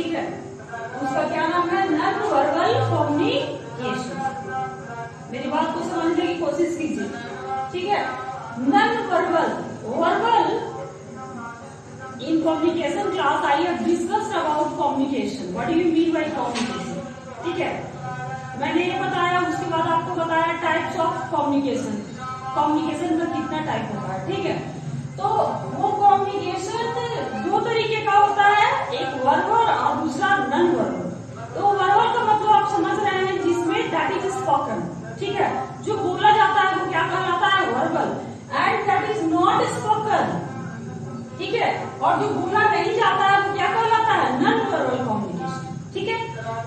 ठीक है, उसका क्या नाम है? Non verbal communication. मेरी बात को समझने की कोशिश कीजिए, ठीक है। Non verbal, verbal in communication class I have discussed about communication. What do you mean by communication? ठीक है, मैंने ये बताया, उसके बाद आपको बताया टाइप्स ऑफ कम्युनिकेशन। कम्युनिकेशन में कितना टाइप होता है, ठीक है। तो वो कम्युनिकेशन दो तरीके का होता है, एक वर्बल और दूसरा नॉन वर्बल। तो वर्बल का मतलब आप समझ रहे हैं, जिसमें दैट इज स्पोकन, ठीक है, जो बोला जाता है वो क्या कहलाता है? Verbal. And that is not spoken, ठीक है, और जो बोला नहीं जाता है वो क्या कहलाता है? नॉन वर्बल कम्युनिकेशन, ठीक है।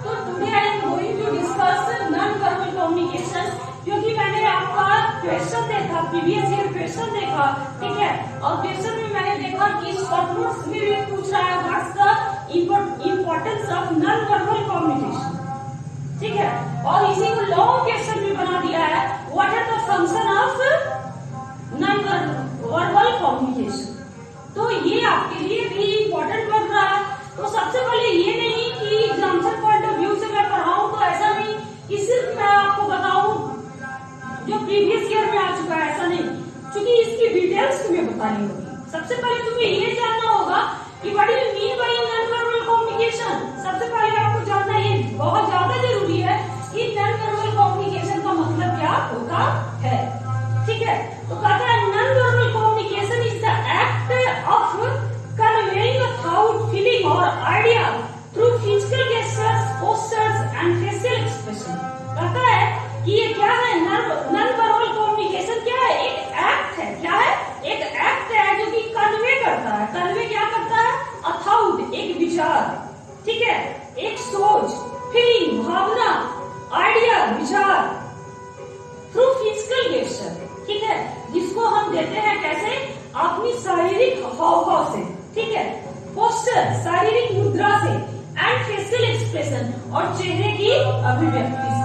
तो today I am going to discuss non verbal communication, क्योंकि मैंने आपका क्वेश्चन देखा, प्रीवियस ईयर क्वेश्चन देखा, ठीक है, और क्वेश्चन में मैंने देखा कि शॉर्ट नोट्स में भी पूछ रहा है what's the importance of non verbal communication, ठीक है, और इसी को लॉन्ग क्वेश्चन भी बना दिया है, what are the function of non verbal communication. तो ये आपके लिए भी इम्पोर्टेंट बन रहा है। तो सबसे पहले ये नहीं कि एग्जाम्पल पॉइंट ऑफ व्यू से मैं पढ़ाऊं, तो ऐसा नहीं कि सिर्फ मैं आपको बताऊं जो प्रीवियस ईयर में आ चुका है, ऐसा नहीं, क्योंकि इसकी डिटेल्स तुम्हें बतानी होगी। सबसे पहले तुम्हें ये जानना होगा कि what do you mean by non verbal communication. सबसे पहले आपको जानना ये बहुत ज्यादा जरूरी है कि नॉन वर्बल कम्युनिकेशन का मतलब क्या होता है, ठीक है। तो कहता है non verbal communication is the act of conveying a thought, feeling और idea through physical gestures, postures and facial expression. कहता है कि ये क्या है? नॉन वर्बल कम्युनिकेशन क्या है? एक एक्ट है। क्या है? एक एक्ट है जो कि कन्वे करता है। कन्वे क्या करता है? अ थॉट, एक विचार, ठीक है, एक सोच, फीलिंग, भावना, आइडिया, विचार, थ्रू फिजिकल गेस्चर, ठीक है, जिसको हम देते हैं कैसे? अपनी शारीरिक हाव-भाव से, ठीक है, पोस्चर, शारीरिक मुद्रा से, एंड फेशियल एक्सप्रेशन, और चेहरे की अभिव्यक्ति से।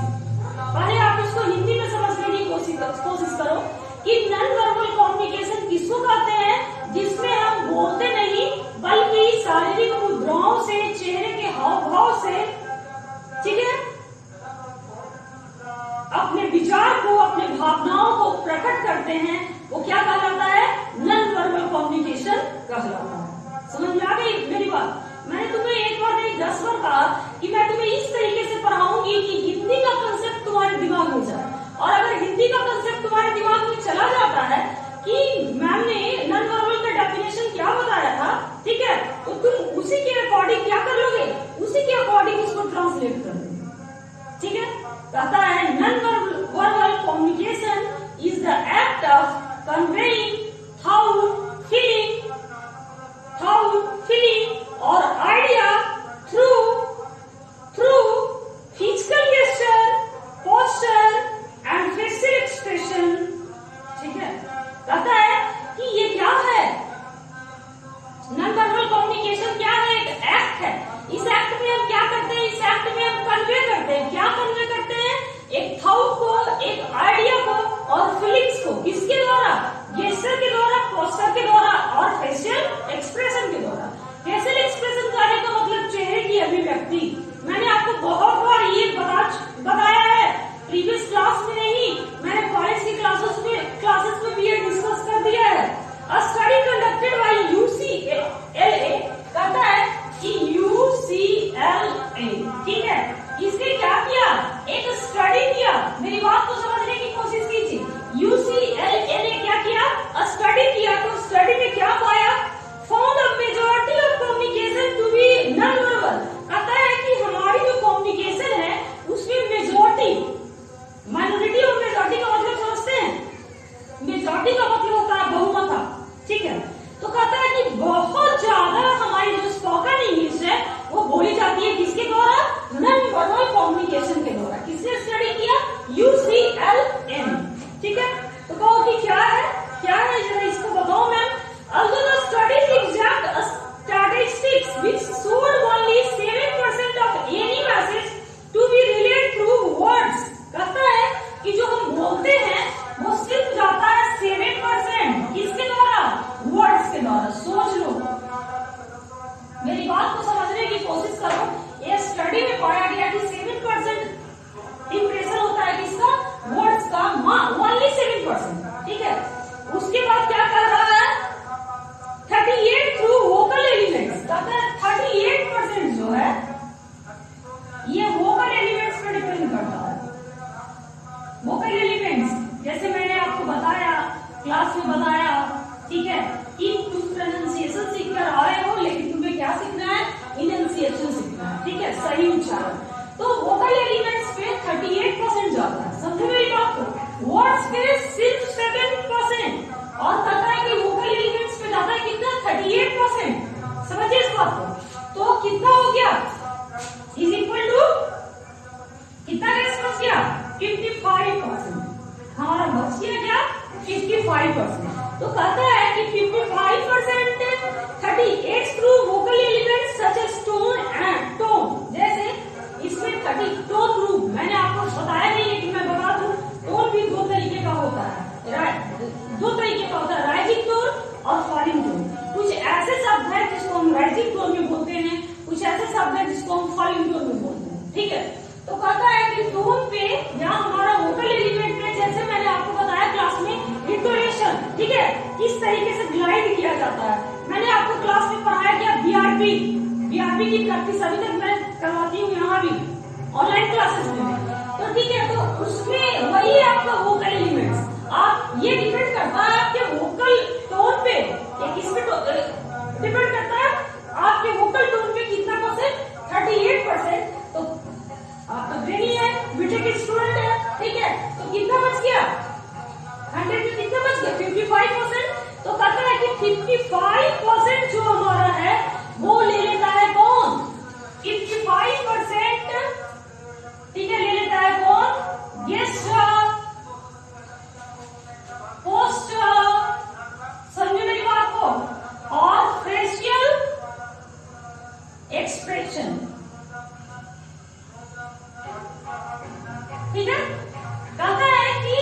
पहले आप इसको हिंदी में समझने की कोशिश करो कि नॉन वर्बल कम्युनिकेशन किसको कहते हैं? जिसमें हम बोलते नहीं बल्कि शारीरिक मुद्राओं से, चेहरे के हाव-भाव से, ठीक है, अपने विचार को, अपने भावनाओं को प्रकट करते हैं, वो क्या कहलाता है? नॉन वर्बल कम्युनिकेशन कहलाता है। समझ में आ गई मेरी बात? मैंने तुम्हें एक बार नहीं 10 बार कहा कि मैं तुम्हें इस तरीके से पढ़ाऊंगी कि हिंदी का कंसेप्ट तुम्हारे दिमाग में जाए। और अगर हिंदी का कंसेप्ट तुम्हारे दिमाग में चला जाता है कि मैम ने नॉन वर्बल का डेफिनेशन क्या बताया था, ठीक है, तो तुम उसी के अकॉर्डिंग क्या कर लोगे? उसी के अकॉर्डिंग इसको ट्रांसलेट कर लोगे, ठीक है। कहता है non verbal communication is the act of conveying thought, feeling और idea through physical gesture, posture and facial expression, ठीक है। कहता है कि ये क्या है? नॉन वर्बल कम्युनिकेशन क्या है? एक एक्ट है। इस एक्ट में हम क्या करते हैं? इस एक्ट में हम कन्वे करते हैं। क्या कन्वे करते हैं? एक थॉट को, एक आइडिया को और फीलिंग्स को। किसके द्वारा? गेस्चर के द्वारा, पोस्चर के द्वारा और फेशियल एक्सप्रेशन के द्वारा। फेशियल एक्सप्रेशन कहने का मतलब चेहरे की अभिव्यक्ति। मैंने आपको बहुत बार ये बताया है, प्रीवियस क्लास में नहीं, मैंने कॉलेज की क्लासेस में भी ये डिस्कस कर दिया है। अ स्टडी कंडक्टेड बाय UCLA, कहता है कि UCLA, ठीक है, इसने क्या किया? एक स्टडी किया। मेरी बात को समझने की कोशिश कीजिए। UCLA ने क्या किया? स्टडी किया। तो स्टडी में क्या पाया? Found a majority of communication to be non verbal. कहता है कि हमारी जो कम्युनिकेशन है उसमें मेजॉरिटी, माइनॉरिटी और मेजॉरिटी का मतलब समझते हैं? मेजॉरिटी का मतलब होता है बहुमत, ठीक है। तो कहता है कि बहुत ज्यादा हमारी जो स्पोकन इंग्लिश है वो बोली जाती है किसके द्वारा? नॉन स्टडी में पाया गया कि 7% इंप्रेशन होता है किसका, वर्ड्स का, ओनली 7%, ठीक है। उसके बाद क्या कर रहा है, 38 थ्रू वोकल एलिमेंट्स, कहता है 38% जो है ये वोकल एलिमेंट्स पर डिपेंड करता है। वोकल एलिमेंट्स जैसे मैंने आपको बताया, क्लास में बताया, ठीक है, कि तुम प्रोनाउंसिएशन सीखकर आए हो, लेकिन तुम्हें क्या सीखना है, इनंसिएशन सीखना है, ठीक है, सही उच्चारण। तो वोकल एलिमेंट्स पे 38% जाता है, समझे मेरी बात को। वर्ड्स पे सिर्फ 7% और कहता है कि वोकल एलिमेंट्स पे जाता है कितना, 38%। समझिए इस बात को। तो कितना हो गया, इज इक्वल टू कितना रेस्पॉन्स किया, 55%। हमारा बच गया क्या, 55%। तो कहता है कि 55% 38 through vocal elements such as tone and tone. जैसे इसमें 30 टोन ग्रुप मैंने आपको बताया नहीं, लेकिन मैं बता दूं, टोन भी दो तरीके का होता है, दो तरीके का होता है, राइजिंग टोन और फॉलिंग टोन। कुछ ऐसे शब्द है जिसको हम राइजिंग टोन में बोलते हैं, कुछ ऐसे शब्द है जिसको हम फॉलिंग टोन में बोलते हैं, ठीक है। तो कहता है कि टोन पे या हमारा वोकल एलिमेंट में, जैसे मैंने आपको बताया क्लास में, इंटोनेशन, ठीक है, किस तरीके से ग्लाइड किया जाता है। मैंने आपको क्लास में पढ़ाया क्या, बीआरपी की प्रैक्टिस अभी तक मैं करवाती हूँ यहाँ भी ऑनलाइन क्लासेस में। तो ठीक है, तो उसमें वही है आपका वोकल एलिमेंट्स। आप ये डिपेंड करता है आपके वोकल टोन पे, या किस पे डिपेंड करता है आपके वोकल टोन पे कितना %, 38%। तो आप तो ब्रेनी है, बीटेक के स्टूडेंट है, ठीक है, तो कितना बच गया, 100 में कितना बच गया, 55%। तो कहता है कि 55% जो हमारा है वो ले लेता है कौन, 55%, ठीक है, ले लेता है कौन, गेस्चर, पोस्चर, समझे मेरी बात को, और फेशियल एक्सप्रेशन, ठीक है। कहता है कि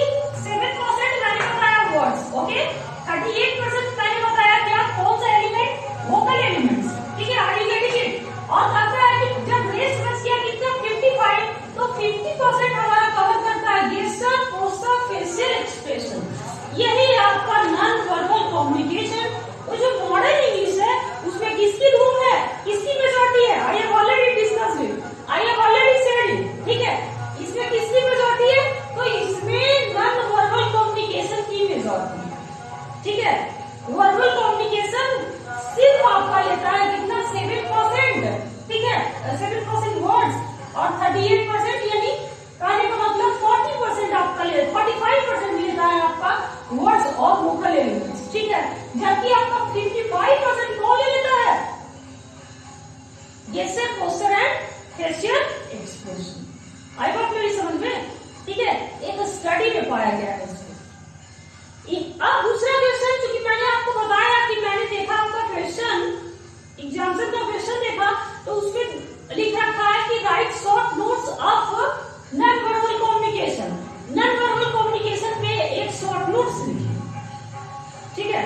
7% मैंने बताया वर्ड्स, ओके, 38% मैंने बताया क्या, कौन सा एलिमेंट, वोकल एलिमेंट्स, ठीक है, आगे देखिए। और कहता है कि जब रेस बच गया कितना, 55, तो 50% हमारा कवर करता है गेस्चर, पोस्चर, फेशियल एक्सप्रेशन। यही आपका नॉन वर्बल कम्युनिकेशन। वो जो मॉडर्न इंग्लिश है उसमें किसकी धूम है, किसकी मेजॉरिटी है, I have already discussed it, I have already said it, ठीक है। इसमें किसकी मेजॉरिटी है, तो इसमें नॉन वर्बल कम्युनिकेशन की मेजॉरिटी है, ठीक है। वर्बल कम्युनिकेशन सिर्फ आपका लेता है कितना, 7%, ठीक है, 7% वर्ड्स, और 38% यानी कहने का मतलब 40% आपका ले, 45% लेता है आपका वर्ड्स और वोकल एलिमेंट्स, ठीक है। जबकि आपका 55% कौन ले लेता है, gesture, posture and facial expression. आई बात मेरी समझ में, ठीक है, एक स्टडी में पाया गया है इसको। अब दूसरा क्वेश्चन, क्योंकि मैंने आपको बताया कि मैंने देखा आपका क्वेश्चन, एग्जामिनेशन का क्वेश्चन देखा, तो उसमें लिख रखा है कि right short notes of non verbal communication. Non verbal communication पे एक शॉर्ट नोट्स लिखिए, ठीक है।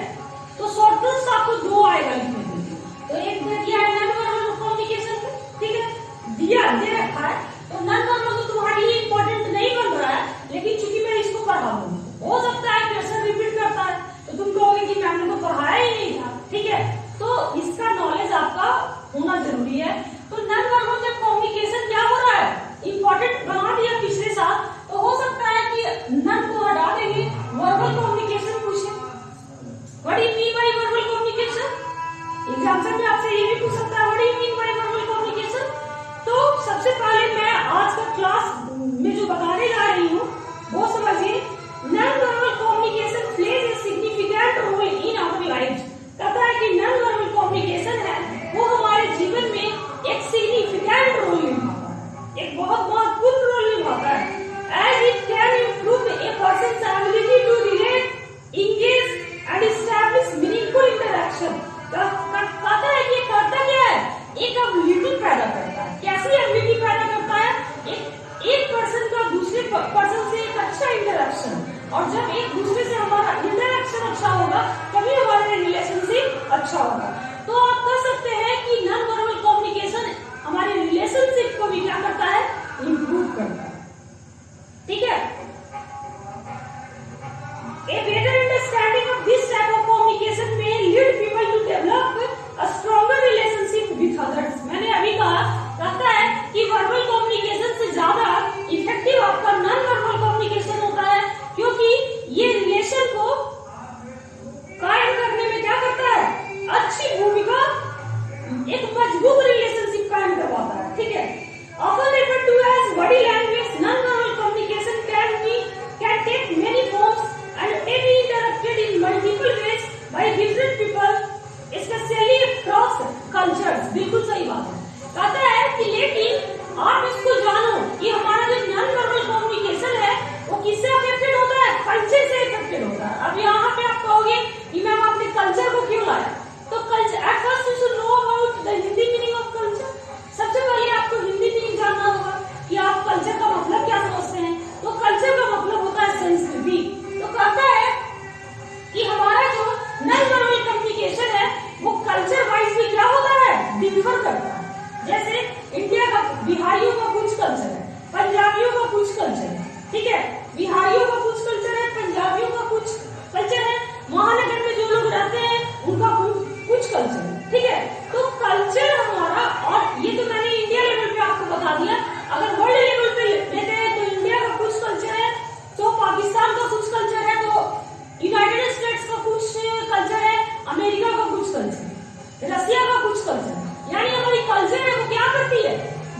तो शॉर्ट नोट्स आपको दो आएगा लिखने के लिए, तो एक दे दिया है नॉन वर्बल कम्युनिकेशन, ठीक है, दे रखा है। तो नॉन वर्बल तो तुम्हारे लिए इंपॉर्टेंट नहीं बन रहा है, लेकिन चूंकि मैं इसको पढ़ाऊंगी, हो सकता है क्वेश्चन रिपीट करता है, तो तुम कहोगे कि मैम ने तो पढ़ाया ही नहीं था, ठीक है। तो इसका नॉलेज आपका होना जरूरी है। तो नॉन वर्बल जब कम्युनिकेशन क्या हो रहा है, इंपॉर्टेंट बना दिया पिछले साल, तो हो सकता है कि नॉन को हटा देंगे, वर्बल कम्युनिकेशन पूछे, what do you mean by verbal communication. Exam में आपसे ये भी पूछ सकता है, what do you mean by verbal communication. तो सबसे पहले मैं आज का क्लास में जो बताने जा रही हूँ वो समझिए। Non verbal communication plays a significant role in our life. कहता है कि नॉन वर्बल कम्युनिकेशन है वो हमारे जीवन में एक सिग्निफिकेंट रोल निभाता है, एक बहुत महत्वपूर्ण रोल निभाता है। As it can improve a person's ability to relate, engage and establish meaningful interaction. कहता है कि करता क्या है, एक एबिलिटी पैदा करता है। कैसी एबिलिटी पैदा करता है, एक पर्सन का दूसरे पर्सन से एक अच्छा इंटरेक्शन, और जब एक दूसरे से हमारा इंटरेक्शन अच्छा होगा तभी हमारा रिलेशनशिप अच्छा होगा। तो आप कह सकते हैं कि नॉन वर्बल कम्युनिकेशन हमारे रिलेशनशिप को भी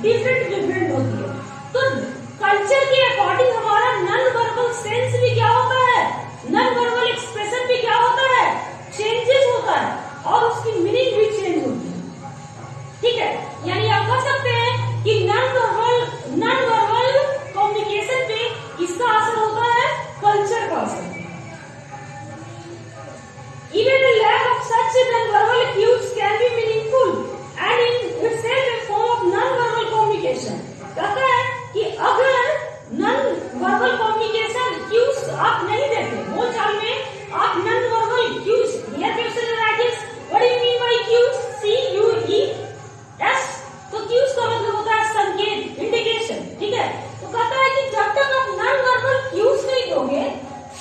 डिफरेंट डिफरेंट होती है। तो कल्चर के अकॉर्डिंग हमारा नॉन वर्बल सेंस भी क्या होता है, नॉन वर्बल एक्सप्रेशन भी क्या होता है, चेंजेस होता है और उसकी मीनिंग भी चेंज होती है। ठीक है, यानी आप कह सकते हैं कि नॉन वर्बल कम्युनिकेशन पे किसका असर होता है, कल्चर का असर। Even a lack of such non-verbal cues can be meaningful and in itself a form of non-verbal communication. कहता है कि अगर non-verbal communication cues आप नहीं देते, बोलचाल में आप non-verbal cues, here question arises, what do you mean by cues? C-U-E-S, तो cues का मतलब होता है संकेत, इंडिकेशन। ठीक है, तो कहता है कि जब तक आप non-verbal cues नहीं दोगे,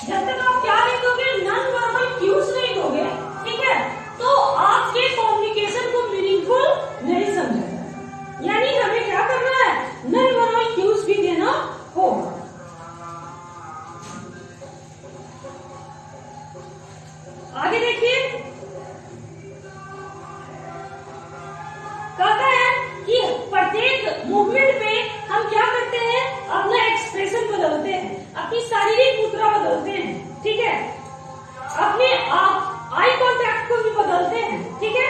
जब तक आप क्या नहीं दोगे, नॉन वर्बल क्यूज नहीं दोगे, ठीक है, तो आपके कम्युनिकेशन को मीनिंगफुल नहीं समझेगा। यानी हमें क्या करना है, नॉन वर्बल क्यूज भी देना होगा। आगे देखिए, कहता है कि प्रत्येक मूवमेंट पे हम क्या करते हैं, अपना एक्सप्रेशन बदलते हैं, अपनी शारीरिक मुद्रा बदलते हैं। ठीक है, अपने आप आई कांटेक्ट को भी बदलते हैं। ठीक है,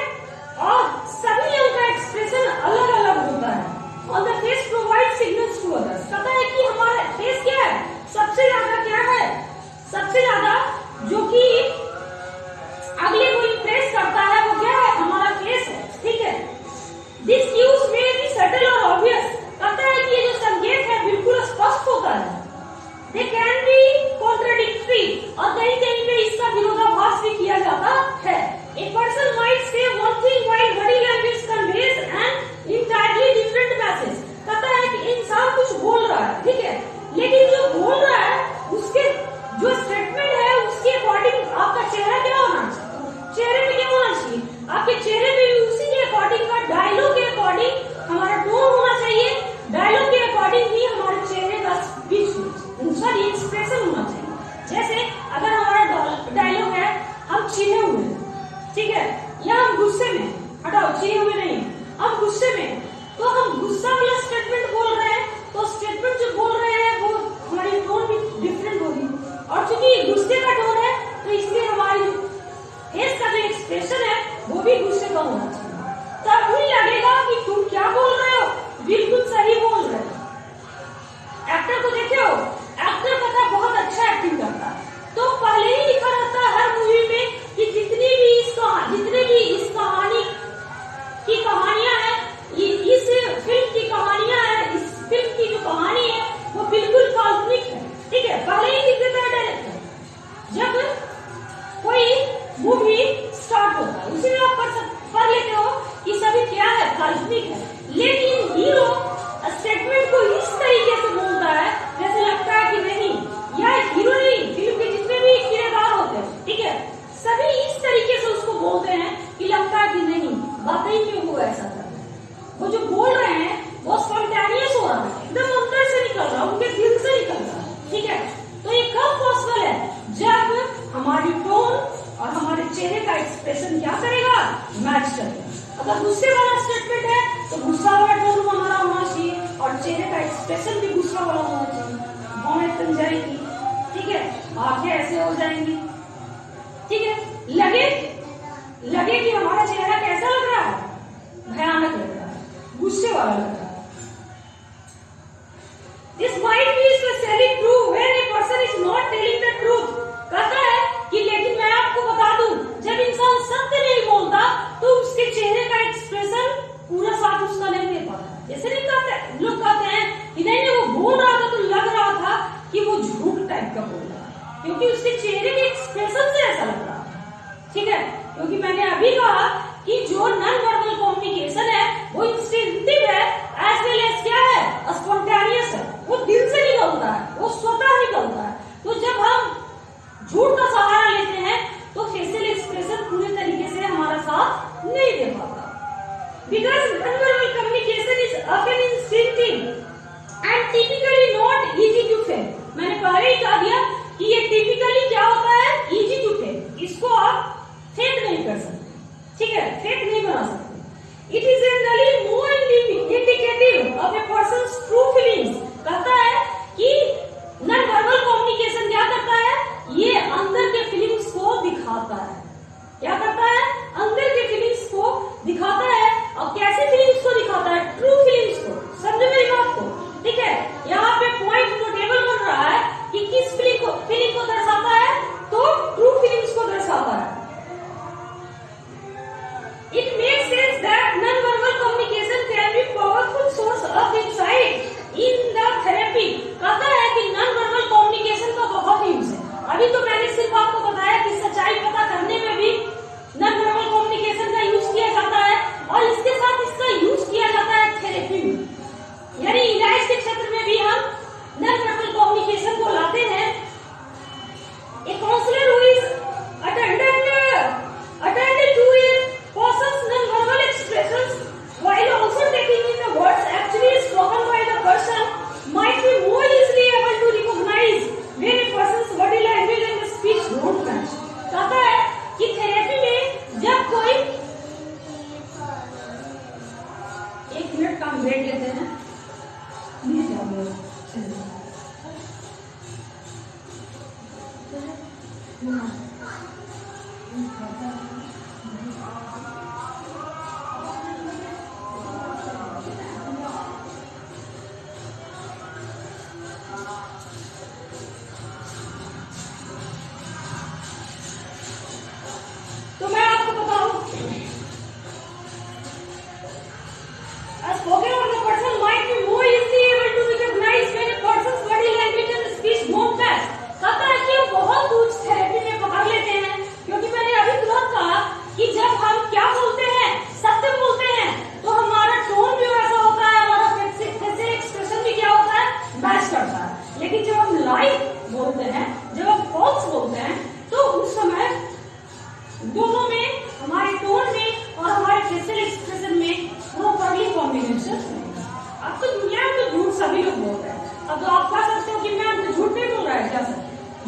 और सभी लोगों का एक्सप्रेशन अलग अलग होता है। On the face provide signals to others. पता है कि हमारा फेस क्या है, सबसे ज्यादा क्या है, सबसे ज्यादा जो कि अगले को इंप्रेस करता है वो क्या है, हमारा फेस है। ठीक है, दिस क्यूज में बी सटल और ऑब्वियस। कहता है कि ये जो संकेत है बिल्कुल स्पष्ट होता है। They can be contradictory और कहीं कहीं पे इसका विरोधाभास भी किया जाता है। A person might say one thing while body language conveys an entirely different message। कहता है कि इंसान कुछ बोल रहा है, ठीक है, लेकिन जो बोल रहा है उसके जो स्टेटमेंट है उसके अकॉर्डिंग आपका चेहरा क्या होना चाहिए, चेहरे में क्या होना चाहिए, आपके चेहरे में भी उसी के अकॉर्डिंग का, डायलॉग के अकॉर्डिंग हमारा टोन होना चाहिए, डायलॉग के अकॉर्डिंग ही हमारे चेहरे का स्पीच सॉरी एक्सप्रेशन होना चाहिए। जैसे अगर हमारा डायलॉग है हम चिढ़े हुए हैं, ठीक है, या हम गुस्से में, हटाओ चिढ़े हुए नहीं, हम गुस्से में, तो हम गुस्सा वाला स्टेटमेंट बोल रहे हैं, तो स्टेटमेंट जो बोल रहे हैं वो हमारी टोन भी डिफरेंट होगी। और चूंकि गुस्से का टोन है तो इसलिए हमारी जो फेस का जो एक्सप्रेशन है वो भी गुस्से का होना चाहिए, तब भी लगेगा कि तुम क्या बोल रहे हो, बिल्कुल सही बोल रहे हो। एक्टर को देखे हो, एक्टर पता बहुत अच्छा एक्टिंग करता है, तो पहले ही लिखा रहता है हर मूवी में कि जितने भी इस कहानी की कहानियां हैं, इस फिल्म की कहानियां हैं, इस फिल्म की जो कहानी है वो बिल्कुल काल्पनिक है। ठीक है, पहले ही लिख देता है डायरेक्टर। जब कोई मूवी स्टार्ट होता है उसी में आप पढ़ लेते हो कि सभी क्या है, काल्पनिक है, लेकिन हीरो स्टेटमेंट को इस तरीके से बोलता है जैसे लगता है कि नहीं, यह हीरो नहीं, फिल्म के जितने भी किरदार होते हैं, ठीक है, सभी इस तरीके से उसको बोलते हैं कि लगता है कि नहीं, वाकई में वो ऐसा कर रहे हैं, वो जो बोल रहे हैं वो स्पॉन्टेनियस हो रहा है, एकदम अंदर से निकल रहा है, उनके दिल से निकल रहा है। ठीक है, तो ये कब पॉसिबल है, जब हमारी टोन और हमारे चेहरे का एक्सप्रेशन क्या करेगा, मैच करेगा। अगर गुस्से वाला स्टेटमेंट है तो गुस्सा वाला टोन हमारा होना चाहिए और चेहरे का एक्सप्रेशन भी गुस्सा वाला होना चाहिए, भौहें तन जाएगी, ठीक है, आंखें ऐसे हो जाएंगी, ठीक है, लगे कि हमारा चेहरा कैसा लग रहा है, भयानक लग रहा है, गुस्से वाला लग रहा है। This might be especially true when a person is not telling the truth। कहता है कि लेकिन मैं आपको बता दूं, जब इंसान सत्य नहीं बोलता तो उसके चेहरे का एक्सप्रेशन पूरा साथ उसका नहीं दे पाता। ऐसे नहीं कहते, लोग कहते हैं कि नहीं वो बोल रहा था तो लग रहा था कि वो झूठ टाइप का बोल रहा है, क्योंकि उसके चेहरे के एक्सप्रेशन से ऐसा लग रहा है। ठीक है, क्योंकि मैंने अभी कहा कि जो नॉन वर्बल कम्युनिकेशन है वो इंस्टिंक्टिव है, एज वेल एज क्या है, स्पॉन्टेनियस है, वो दिल से निकलता है, वो स्वतः निकलता है। तो जब हम झूठ का सहारा लेते हैं तो फेशियल एक्सप्रेशन पूरे तरीके से हमारा साथ नहीं दे पाता। Because non verbal communication is often instinctive and typically not easy to fake. मैंने पहले ही कह दिया कि ये टिपिकली क्या होता है, इजी टू फेक, इसको आप फेक नहीं कर सकते, ठीक है, फेक नहीं बना सकते। 1 मिनट का हम ब्रेक लेते हैं। तो मैं आपको बताऊं, a spoken word the person might be more easily able to recognize when a person's body language and speech don't match। कहता है कि वो बहुत कुछ थेरेपी में पकड़ लेते हैं, क्योंकि मैंने अभी तुरंत कहा कि जब हम क्या बोलते हैं, सत्य बोलते हैं, तो हमारा टोन भी वैसा होता है, हमारा फेशियल एक्सप्रेशन भी क्या होता है, मैच करता है। लेकिन जब हम लाइव बोलते हैं, जब हम फॉल्स बोलते हैं, तो उस समय दोनों में, हमारे टोन में और हमारे फेशियल एक्सप्रेशन में प्रॉपर्ली कॉम्बिनेशन। अब तो दुनिया में तो झूठ सभी लोग बोलते हैं। अब तो आप कह सकते हो कि मैं झूठ नहीं बोल रहा है, क्या सर?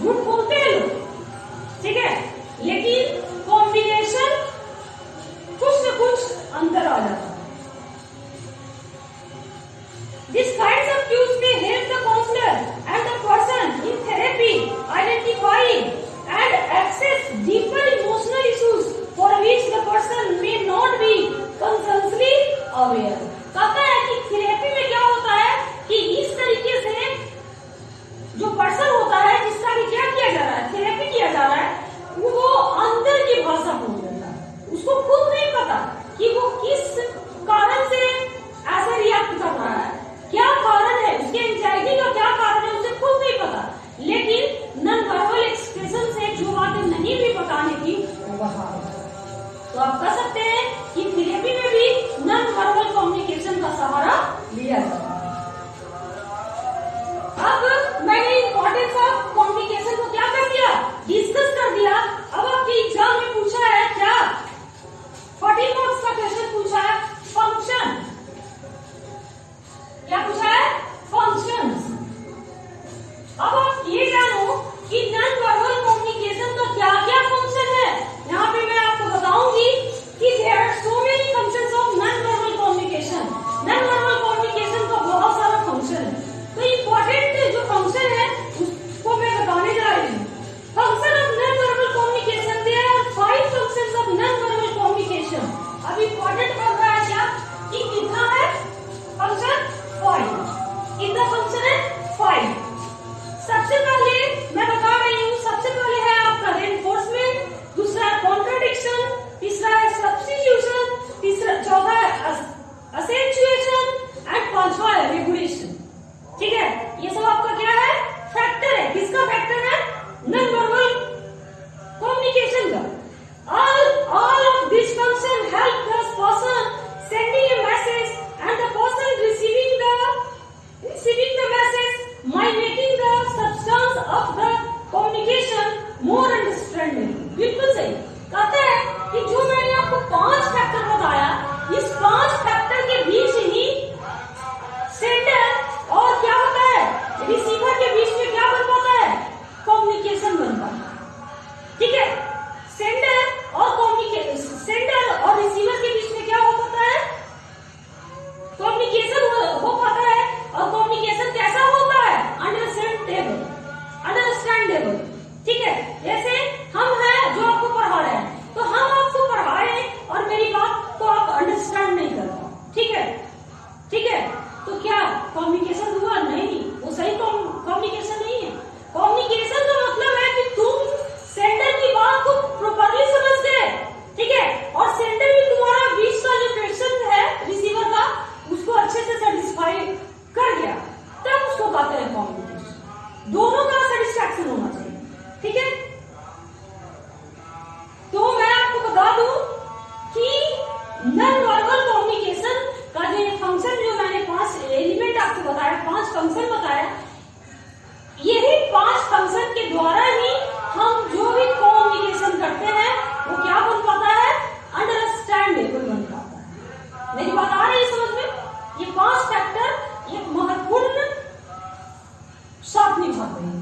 झूठ बोलते हैं लोग, ठीक है, लेकिन कॉम्बिनेशन कुछ न कुछ अंतर आ जाता है। These kinds of cues may help the counselor and the person in therapy identify and access deeper emotional issues for which the person may not be consciously aware। कहता है कि थेरेपी में क्या होता है कि इस तरीके से जो पर्सन होता है, जिसका भी क्या किया जा रहा है, थेरेपी किया जा रहा है, वो अंदर की भाषा बोल देता है। उसको खुद नहीं पता कि वो किस कारण से ऐसा रिएक्ट कर रहा है, क्या कारण है, उसके एंजाइटी का क्या कारण है, उसे खुद नहीं पता। लेकिन नॉन वर्बल एक्सप्रेशन से जो बातें नहीं भी बताने की, वो बता। तो आप कह सकते हैं कि थेरेपी में भी नॉन वर्बल कम्युनिकेशन का सहारा लिया जाता है। अब मैंने इंपॉर्टेंस ऑफ कम्युनिकेशन को क्या कर दिया, डिस्कस कर दिया। अब आपके एग्जाम में पूछा है क्या, 40 मार्क्स का क्वेश्चन पूछा है, फंक्शन। क्या पूछा है, फंक्शंस। अब आप ये जानो कि नॉन वर्बल कम्युनिकेशन का क्या क्या फंक्शन है। यहाँ पे मैं आपको बताऊंगी कि there are so many functions of non verbal communication. Non verbal communication का बहुत सारा फंक्शन है। तो इंपॉर्टेंट जो फंक्शन है उसको मैं बताने जा रही हूँ। Function of non verbal communication, there are 5 functions of non verbal communication. अब इंपॉर्टेंट बन रहा है क्या कि कितना है फंक्शन, 5। कितना फंक्शन है, 5। सबसे पहले मैं बता रही हूँ, सबसे पहले है आपका रेनफोर्समेंट, दूसरा है कॉन्ट्रडिक्शन, तीसरा है सब्स्टिट्यूशन, चौथा है असेंचुएशन एंड पांचवा है रेगुलेशन। ठीक है, ये सब आपका क्या है, फैक्टर है। किसका फैक्टर है, नॉन वर्बल कम्युनिकेशन का। all of these function help the person sending a message and the person receiving the message by making the substance of the communication more understandable। बिल्कुल सही। कहते हैं कि जो मैंने आपको 5 फैक्टर बताया, इस 5 फैक्टर के बीच ही सेंडर और क्या होता है, रिसीवर के बीच में क्या बन पाता है, कम्युनिकेशन बन पाता है। ठीक है, सेंडर और रिसीवर के बीच में क्या हो पाता है, कम्युनिकेशन हो पाता है। और कम्युनिकेशन कैसा होता है, अंडरस्टैंडेबल। ठीक है, जैसे हम हैं जो आपको पढ़ा रहे हैं, तो हम आपको पढ़ा रहे हैं और मेरी बात को आप अंडरस्टैंड नहीं कर पाए। ठीक है, ठीक है, तो क्या कम्युनिकेशन हुआ, नहीं, वो सही कम्युनिकेशन नहीं है। कम्युनिकेशन का मतलब है कि तुम सेंडर की बात को प्रॉपर्ली समझ गए, ठीक है, और सेंडर भी तुम्हारा बीच का जो क्वेश्चन है रिसीवर का, उसको अच्छे से सेटिस्फाई कर गया, तब उसको कहते हैं कम्युनिकेशन। दोनों का सेटिस्फैक्शन होना चाहिए। ठीक है, तो मैं आपको बता दूं कि नॉन वर्बल कम्युनिकेशन का जो फंक्शन, जो मैंने 5 एलिमेंट आपको बताया, 5 फंक्शन बताया, यही 5 फंक्शन के द्वारा ही हम जो भी कम्युनिकेशन करते हैं वो क्या बन पाता है, अंडरस्टैंडेबल बन पाता है। मेरी बात आ रही है समझ में? ये 5 फैक्टर एक महत्वपूर्ण साथ निभाते हैं।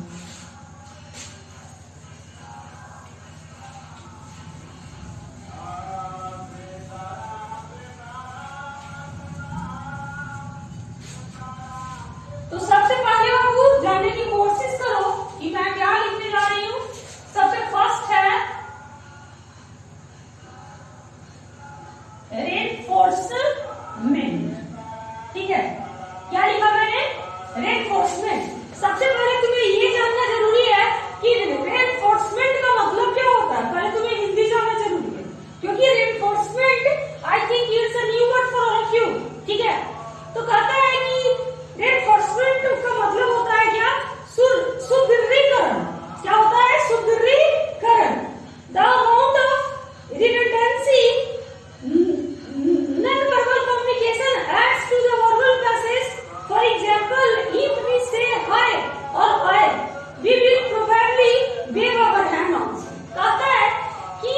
कहता है कि रेनफोर्समेंट का मतलब होता है क्या? सुदृढ़ीकरण। क्या होता है? सुदृढ़ीकरण। The amount of redundancy non-verbal communication adds to the verbal passage. For example, if we say hi or I, we will probably wave our hand also. कहता है कि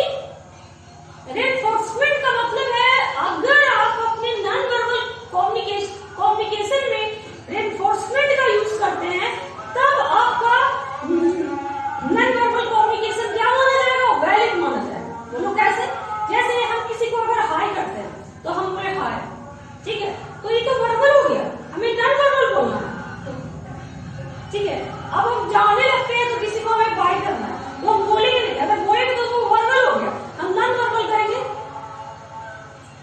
reinforcement का मतलब है अगर आप अपने non-verbal communication में reinforcement का यूज करते हैं तब आपका non-verbal communication क्या माना जाएगा? वैलिड माना जाएगा। बोलो कैसे? जैसे हम किसी को अगर हाय करते हैं तो हम बोले हाय, ठीक है, तो ये तो वर्बल हो गया, हमें नॉन वर्बल बोलना है, ठीक है। अब हम जाने लगते हैं तो किसी को हमें बाय करना है, वो हम बोलेंगे नहीं, अगर बोलेंगे तो वो वर्बल हो गया, हम नॉन वर्बल करेंगे,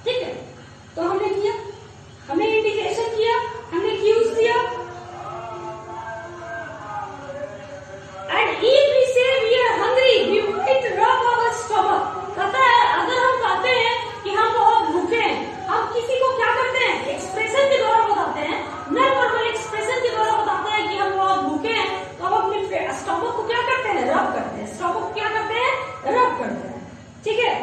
ठीक है। तो हमने किया, हमने इंडिकेशन किया, हमने क्यूज दिया। And if we say we are hungry we might rub our stomach. कहता है अगर हम कहते हैं कि हम बहुत भूखे हैं, हम किसी को क्या करते हैं? एक्सप्रेशन के द्वारा बताते हैं, नॉन वर्बल एक्सप्रेशन के द्वारा बताते हैं कि हम बहुत भूखे हैं, तो हम अपने स्टमक को क्या करते हैं? रब करते हैं। स्टमक को क्या करते हैं? रब करते हैं, ठीक है।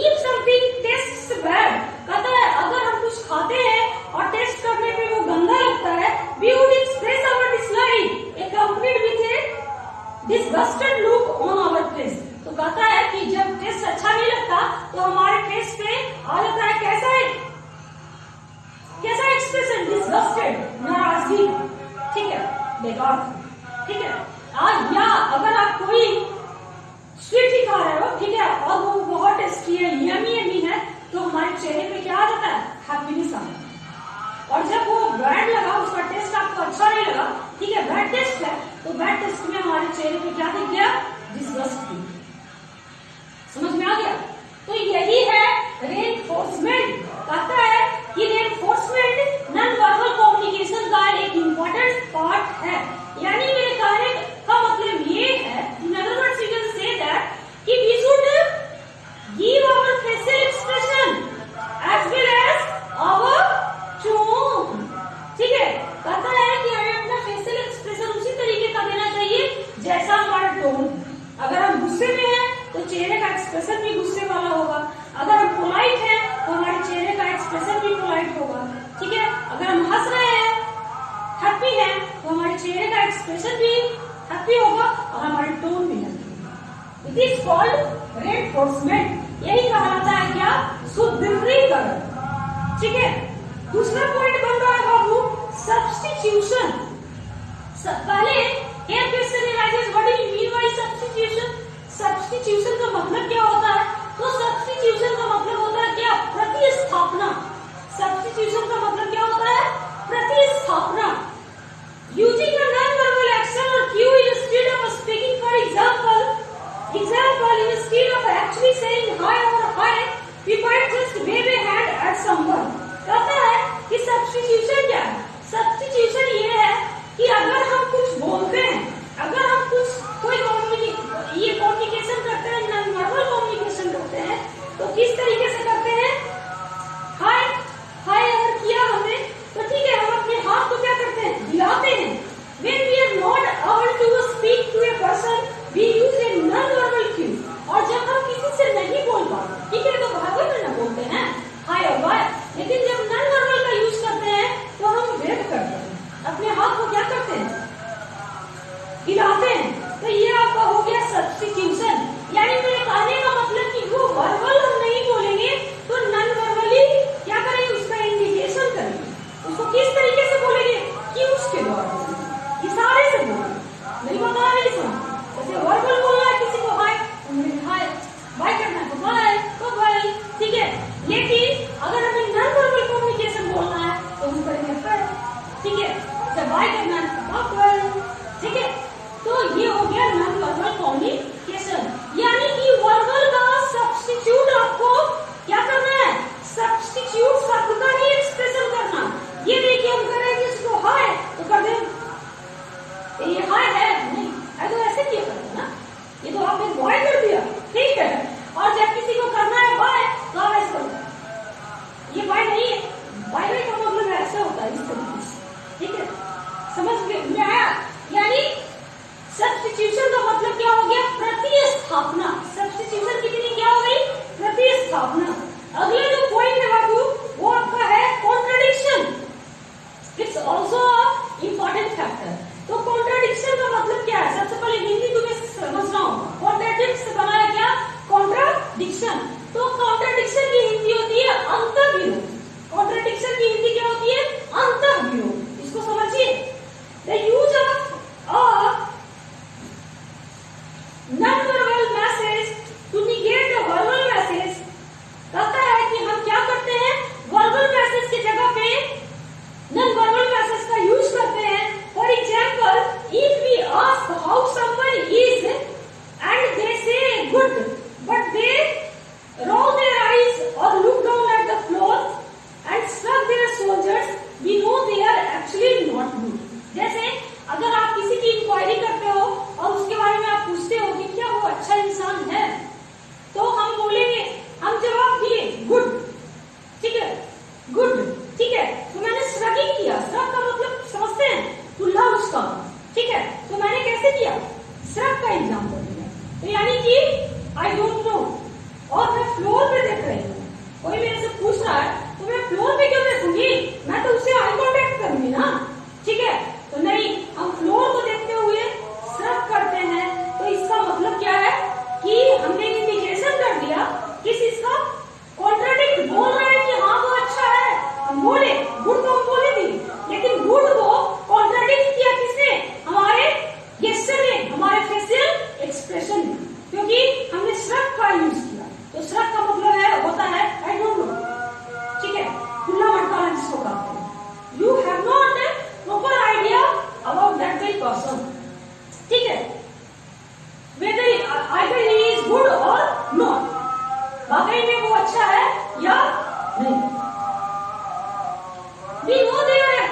If something tastes bad, कहता है अगर हम कुछ खाते हैं और टेस्ट करने में वो गंदा लगता है, we would express our dislike accompanied with a disgusted look on our face। तो कहता है कि जब टेस्ट अच्छा नहीं लगता तो हमारे फेस पे आ जाता है कैसा है? कैसा एक्सप्रेशन? डिसगस्टेड, नाराजगी, ठीक है, बेकार, ठीक है। या अगर आप कोई स्वीट ही खा रहे हो, ठीक है, और वो बहुत टेस्टी है, यमी है, तो हमारे चेहरे पे क्या आ जाता है? हैप्पीनेस आ जाता है। और जब वो बैड लगा, उसका टेस्ट आपको अच्छा नहीं लगा, ठीक है, बैड टेस्ट है, तो बैड टेस्ट में हमारे चेहरे पे क्या दिख गया? डिसगस्ट। समझ में आ गया? तो यही है रेनफोर्समेंट। कहता है कि रेनफोर्समेंट नॉन वर्बल कम्युनिकेशन का एक इंपॉर्टेंट पार्ट है। यानी मेरे कहने का मतलब ये है, in other words you can say that कि we should give our facial expression as well as our tone, ठीक है। कहता है कि हमें अपना फेशियल एक्सप्रेशन उसी तरीके का देना चाहिए जैसा हमारा टोन। अगर हम गुस्से में हैं तो चेहरे का एक्सप्रेशन भी गुस्से वाला होगा, अगर हम पोलाइट हैं तो हमारे चेहरे का एक्सप्रेशन भी पोलाइट होगा, ठीक है। अगर हम हंस रहे हैं, हैप्पी हैं, तो हमारे चेहरे का एक्सप्रेशन भी हैप्पी होगा और हमारी टोन भी हैप्पी होगा। It is called reinforcement. यही कहलाता है क्या? सुदृढ़ीकरण, ठीक है। दूसरा पॉइंट बन रहा है बाबू सब्स्टिट्यूशन। पहले here question arises, what do you mean by substitution? Substitution का मतलब क्या होता है? तो सब्स्टिट्यूशन का मतलब होता है क्या? प्रतिस्थापना। सब्स्टिट्यूशन का मतलब क्या होता है? प्रतिस्थापना। Using a non-verbal action or cue instead of speaking, for example, instead of actually saying hi or hi, we might just wave a hand at someone। कहता है कि सब्स्टिट्यूशन क्या है? सब्स्टिट्यूशन ये है कि अगर हम कुछ बोलते हैं, अगर हम कुछ कोई ये कम्युनिकेशन करते हैं, नॉन वर्बल कम्युनिकेशन करते हैं, तो किस तरीके से करते हैं? हाय हाय अगर किया हमने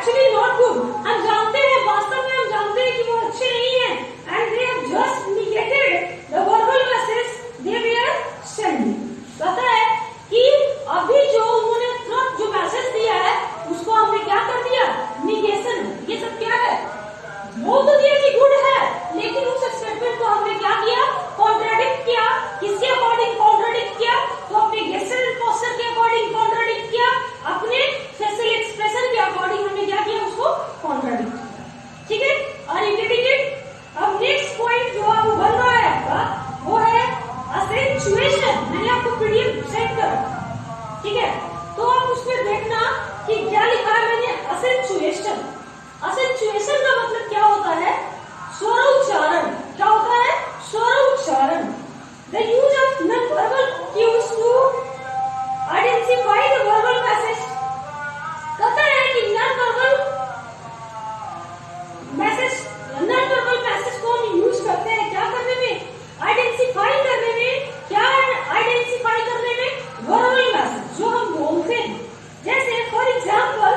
एक्चुअली नॉट गुड। हम जानते हैं, वास्तव में हम जानते हैं कि वो अच्छे नहीं है। And they have just negated the verbal message they were sending. पता है कि अभी जो उन्होंने तुरंत जो मैसेज दिया है उसको हमने क्या कर दिया, निगेशन। ये सब क्या है, बोल तो दिया कि गुड है, लेकिन उस स्टेटमेंट को हमने क्या किया, कॉन्ट्राडिक्ट किया। किसके अकॉर्डिंग कॉन्ट्राडिक्ट किया, तो अपने गेस्चर एंड पोस्चर के अकॉर्डिंग कॉन्ट्राडिक्ट किया, अपने फेशियल एक्सप्रेशन के अकॉर्डिंग हमने क्या किया, उसको कॉन्ट्राडिक्ट किया। ठीक है, आर यू गेटिंग इट? अब नेक्स्ट पॉइंट जो अब बन रहा है आपका वो है असेंचुएशन। मैंने आपको पीडीएफ सेंड करा, ठीक है, तो आप उसमें देखना कि क्या लिखा है मैंने, असेंचुएशन। असेंचुएशन का मतलब क्या होता है, स्वरोच्चारण। क्या होता है, स्वरोच्चारण। The use of non verbal cues to identify the verbal message. कहता है कि नॉन वर्बल मैसेज को हम यूज करते हैं क्या करने में, आइडेंटिफाई करने में। क्या आइडेंटिफाई करने में, वर्बल मैसेज जो हम बोलते हैं। जैसे for example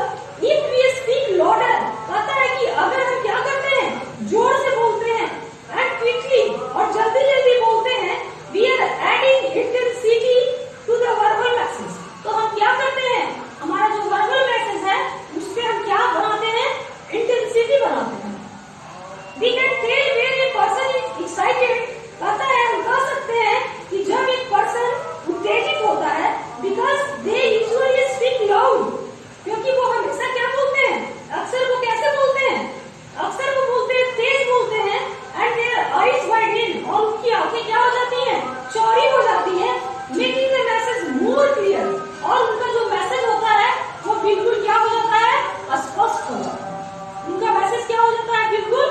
if we speak louder, कहता है कि अगर हम क्या करते हैं, जोर से बोलते हैं, एंड क्विकली, और जल्दी जल्दी बोलते हैं, we are adding intensity to the verbal message. तो हम क्या करते हैं, हमारा जो वर्बल मैसेज है उस पे हम क्या बनाते हैं, इंटेंसिटी बनाते हैं। We can tell when a person is excited. कहता है हम कह सकते हैं कि जब एक पर्सन उत्तेजित होता है, because they usually speak loud, क्योंकि वो हमेशा क्या बोलते हैं, अक्सर वो कैसे बोलते हैं, अक्सर वो बोलते हैं, तेज बोलते हैं। एंड देयर आईज वाइडन, और उनकी आंखें क्या हो जाती हैं, चौड़ी हो जाती है, making the message more clear. और उनका जो मैसेज होता है वो बिल्कुल क्या हो जाता है, स्पष्ट हो जाता है। उनका मैसेज क्या हो जाता है, बिल्कुल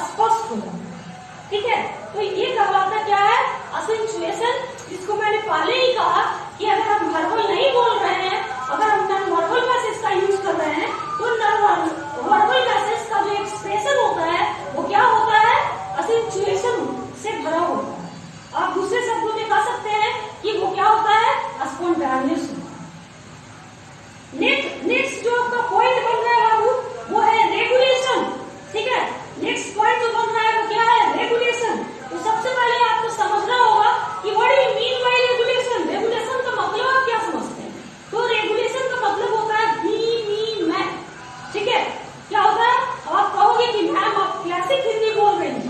स्पष्ट हो जाता है। ठीक है, तो ये कहलाता क्या है, असेंचुएशन। जिसको मैंने पहले ही कहा कि अगर हम वर्बल नहीं बोल रहे हैं, अगर हम नॉन वर्बल मैसेज का यूज कर रहे हैं, तो नॉन वर्बल मैसेज का जो एक्सप्रेशन होता है वो क्या होता है, असेंचुएशन से भरा होता है। आप दूसरे शब्दों में कह सकते हैं कि वो क्या होता है, स्पॉन्टेनियस होता है। नेक्स्ट जो आपका पॉइंट बन रहा है बाबू, वो है रेगुलेशन। ठीक है, नेक्स्ट पॉइंट जो बन रहा है वो क्या है, रेगुलेशन। तो सबसे पहले आपको समझना होगा कि what do you mean by regulation. Regulation का मतलब आप क्या समझते हैं, तो रेगुलेशन का मतलब होता है मी, मैं। ठीक है, क्या होता है, आप कहोगे कि मैम आप क्लासिक हिंदी बोल रही हैं,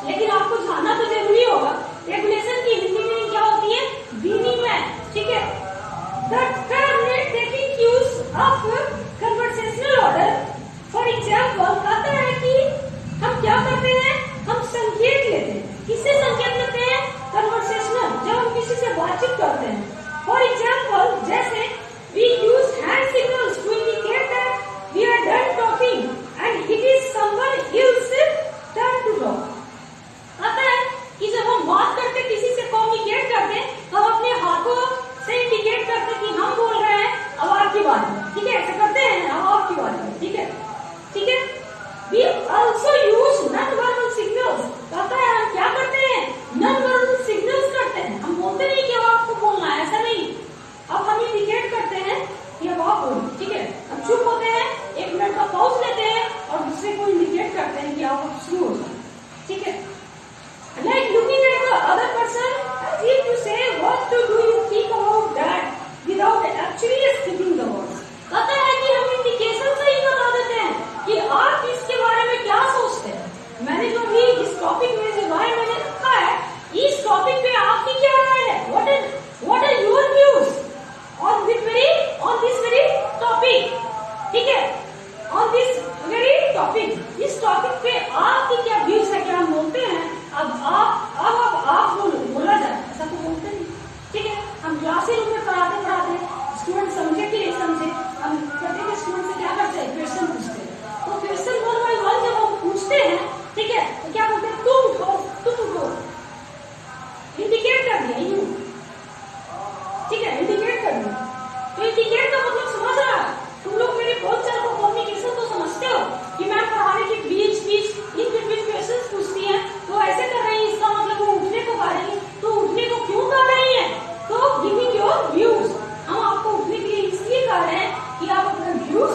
लेकिन आपको जानना तो जरूरी होगा रेगुलेशन की हिंदी में क्या होती है, बीनी मैं। ठीक है, the term taking cues of conversational order. For example, कहता है कि हम क्या करते हैं, हम संकेत लेते हैं। किससे संकेत लेते हैं, कन्वर्सेशनल, जब हम किसी से बातचीत करते हैं। फॉर एग्जाम्पल, जैसे we use hand signals to indicate that we are done talking and it is someone else's turn to talk. कहता है कि जब हम बात करते, किसी से कम्युनिकेट करते, तो हम अपने हाथों से इंडिकेट करते कि हम बोल रहे हैं, अब आपकी बात है। ठीक है, ऐसा करते हैं, अब आपकी बात है। ठीक है, ठीक है। We also use non-verbal signals। कहता है हम क्या करते हैं, non-verbal signals करते हैं। हम बोलते नहीं कि अब आपको बोलना है, ऐसा नहीं। अब हम इंडिकेट करते हैं कि अब आप बोलो। ठीक है, हम चुप होते हैं, 1 मिनट का पॉज लेते हैं और दूसरे को इंडिकेट करते हैं कि आप शुरू हो जाए। ठीक है, like looking at the other person as if to say what do you think about that without actually speaking the words। कहता है कि हम इंडिकेशन से ही बता देते हैं कि आप इसके बारे में क्या सोचते हैं। मैंने जो भी इस टॉपिक में जो राय मैंने रखा है, इस टॉपिक पे आपकी क्या राय है, what are your views on this very topic. ठीक है, ऑन दिस वेरी टॉपिक, इस टॉपिक पे आपकी क्या व्यूज है, क्या हम बोलते हैं अब आप बोला जाए, ऐसा तो बोलते नहीं। ठीक है, हम क्लासरूम में पढ़ाते स्टूडेंट समझे कि नहीं समझे, हम कहते हैं स्टूडेंट से क्या करते हैं, क्वेश्चन पूछते हैं। तो क्वेश्चन 1 by 1 जब हम पूछते हैं, ठीक है, तो क्या बोलते हैं, तुम उठो, इंडिकेट कर दिया यू। ठीक है, इंडिकेट कर दिया। तो इंडिकेट का मतलब समझ रहा है, तुम लोग मेरे बोलचाल को, कम्युनिकेशन को समझते हो कि मैं पढ़ाने के बीच इन बिटवीन क्वेश्चन पूछती है, तो ऐसे कर रही है, इसका मतलब वो उठने को कह रही है। तो उठने को क्यों कह रही है, तो गिविंग योर व्यूज। हम आपको उठने के लिए इसलिए कह रहे हैं कि आप अपने व्यूज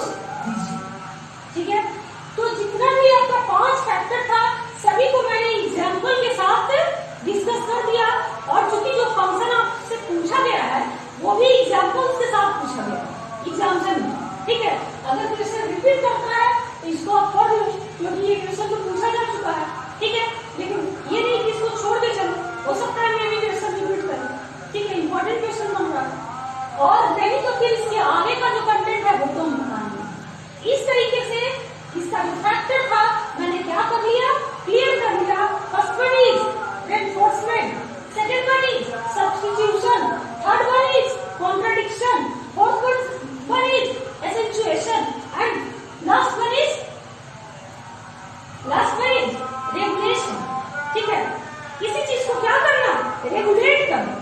इसका जो फैक्टर था मैंने क्या कर लिया, क्लियर कर लिया। First one is reinforcement, second one is substitution, third one is contradiction, fourth one is accentuation and last one is regulation. ठीक है, किसी चीज को क्या करना, रेगुलेट करना,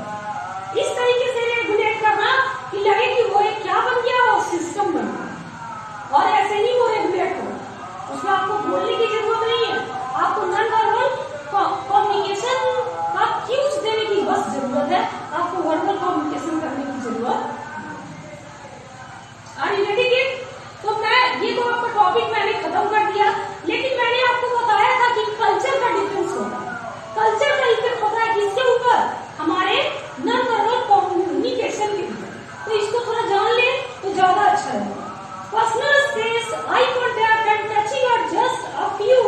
इस तरीके से रेगुलेट करना कि लगे कि वो एक क्या बन गया, वो सिस्टम बन गया। और ऐसे ही वो रेगुलेट हो, उसमें आपको बोलने की जरूरत नहीं है, आपको नॉन वर्बल कम्युनिकेशन का क्यूज देने की बस जरूरत है, आपको वर्बल कम्युनिकेशन करने की जरूरत। Are you getting it? तो मैं ये तो आपका टॉपिक मैंने खत्म कर दिया, लेकिन मैंने आपको बताया था कि कल्चर का डिफरेंस होता है। कल्चर का इफेक्ट होता है किसके ऊपर, हमारे नॉन वर्बल कम्युनिकेशन के ऊपर। तो इसको थोड़ा जान ले तो ज्यादा अच्छा रहेगा। Personal space, eye contact and touching are just a few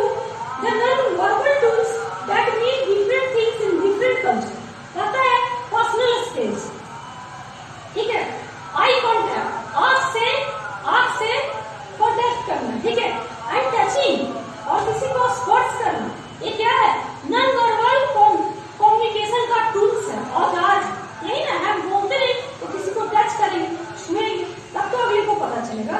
the non verbal tools that mean different things in different culture. कहता है पर्सनल स्पेस, ठीक है, आई कांटेक्ट, आंख से कांटेक्ट करना, ठीक है, एंड टचिंग और किसी को स्पर्श करना, ये क्या है, नॉन वर्बल कम्युनिकेशन का टूल्स है, औजार। यही ना, हम बोलते नहीं तो किसी को टच करेंगे, छुएंगे, तब तो अगले को पता चलेगा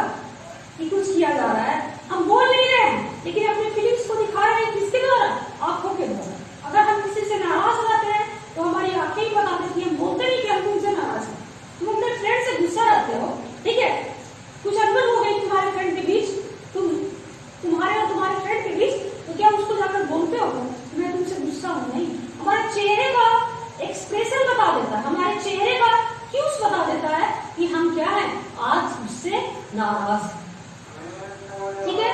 कि कुछ किया जा रहा है। हम बोल नहीं रहे हैं लेकिन अपने फीलिंग्स को दिखा रहे हैं, किसके द्वारा, आंखों के द्वारा। अगर हम किसी से नाराज रहते हैं तो हमारी आंखें ही बता देती है, हम बोलते नहीं कि हम तुमसे नाराज हैं। तुम अपने फ्रेंड से गुस्सा रहते हो, ठीक है, कुछ अनबन हो गई तुम्हारे फ्रेंड के बीच, तुम्हारे और तुम्हारे फ्रेंड के बीच, तो क्या उसको जाकर बोलते हो मैं तुमसे गुस्सा हूं? नहीं, हमारे चेहरे का एक्सप्रेशन बता देता है, हमारे चेहरे का क्यूज बता देता है कि हम क्या है, आज उससे नाराज हैं। ठीक है,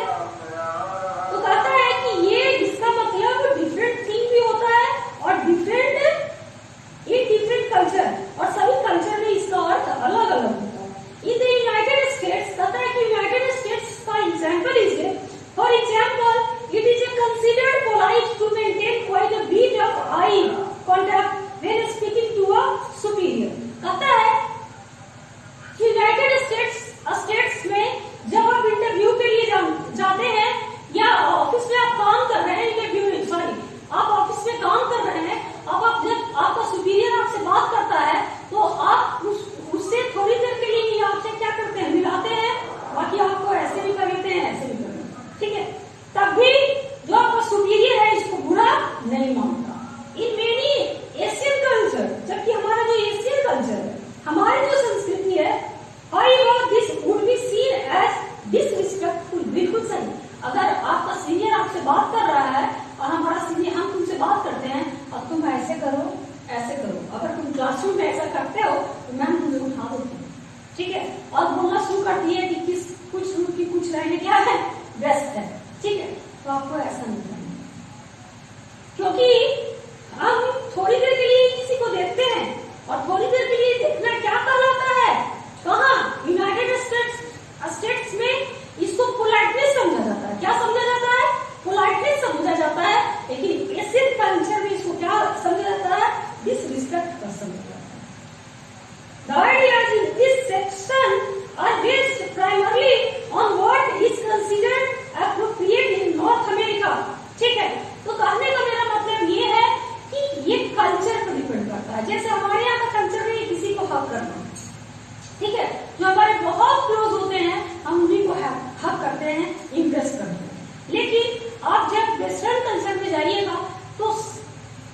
तो कहता है कि ये इसका मतलब डिफरेंट थिंग भी होता है और डिफरेंट कल्चर, और सभी कल्चर में इसका अर्थ अलग अलग होता है। इन द यूनाइटेड स्टेट्स, कहता है कि यूनाइटेड स्टेट्स का example is, for example it is considered polite to maintain quite a bit of eye contact when speaking to a superior. कहता है कि यूनाइटेड स्टेट्स में जब आप इंटरव्यू के लिए जाते हैं या ऑफिस में आप काम कर रहे हैं, आप ऑफिस में काम कर रहे हैं, अब आप जब आपका सुपीरियर आपसे बात करता है तो आप उससे थोड़ी देर के लिए ही आपसे क्या करते हैं, मिलाते हैं, बाकी आपको ऐसे भी कर लेते हैं, ऐसे भी कर लेते हैं, ठीक है। तब भी जो आपका सुपीरियर है इसको बुरा नहीं मानता। इन मेनी एशियन कल्चर, जबकि हमारा जो एशियन कल्चर है, हमारी जो संस्कृति है, this would be seen as disrespectful. बिल्कुल सही, अगर आपका सीनियर आपसे बात कर रहा है और हमारा सीनियर, हम तुमसे बात करते हैं और तुम ऐसे करो ऐसे करो, अगर तुम क्लासरूम में ऐसा करते हो तो मैम तुम्हें उठा देती है, ठीक है, और बोलना शुरू करती है कि कुछ रहने क्या है, बेस्ट है, ठीक है। तो आपको ऐसा नहीं करना, क्योंकि हम थोड़ी देर के लिए किसी को देखते हैं और थोड़ी देर के लिए देखना क्या कहलाता है, कहाँ, यूनाइटेड स्टेट्स में इसको पोलाइटनेस समझा जाता है। क्या समझा जाता है, पोलाइटनेस समझा जाता है, लेकिन एशियन कल्चर में इसको क्या समझा जाता है, डिसरिस्पेक्ट का समझा जाता है। The ideas in this section are based primarily on what is considered appropriate in North America। ठीक है, तो कहने का मेरा मतलब ये है कि ये कल्चर पर डिपेंड करता है। जैसे हमारे यहाँ का कल्चर में किसी को हक करना, ठीक है, जो हमारे बहुत क्लोज होते हैं हम उन्हीं को हक करते हैं, इम्प्रेस करते हैं। लेकिन आप जब वेस्टर्न कल्चर में जाइएगा तो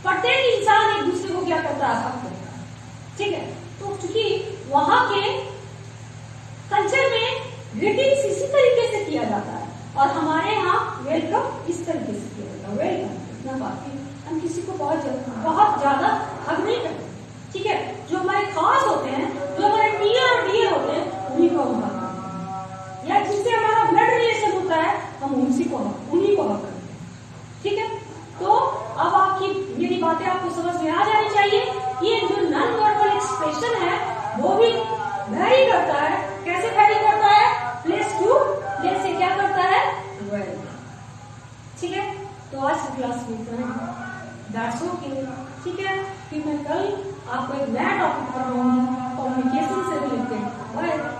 प्रत्येक इंसान एक दूसरे को क्या करता है, हक करता है, ठीक है। तो चूंकि वहां के कल्चर में ग्रीटिंग्स इसी तरीके से किया जाता है और हमारे यहाँ वेलकम इस तरीके से किया जाता है, वेलकम, इतना बाकी हम किसी को बहुत ज्यादा हक नहीं करते, ठीक है। जो हमारे खास होते हैं, जो हमारे डियर होते हैं, उन्हीं को हम हक करते हैं, या जिससे हमारा ब्लड रिलेशन होता है हम उन्हीं को हक करते हैं, ठीक है। तो अब आपकी मेरी बातें आपको समझ में आ जानी चाहिए। ये जो नॉन वर्बल एक्सप्रेशन है वो भी वैरी करता है। कैसे वैरी करता है, प्लेस टू प्लेस से क्या करता है, वेरी, ठीक है। तो आज की क्लास में इतना ही, दैट्स ओके, ठीक है। फिर मैं कल आपको एक नया टॉपिक पढ़ाऊंगी कम्युनिकेशन से रिलेटेड। बाय।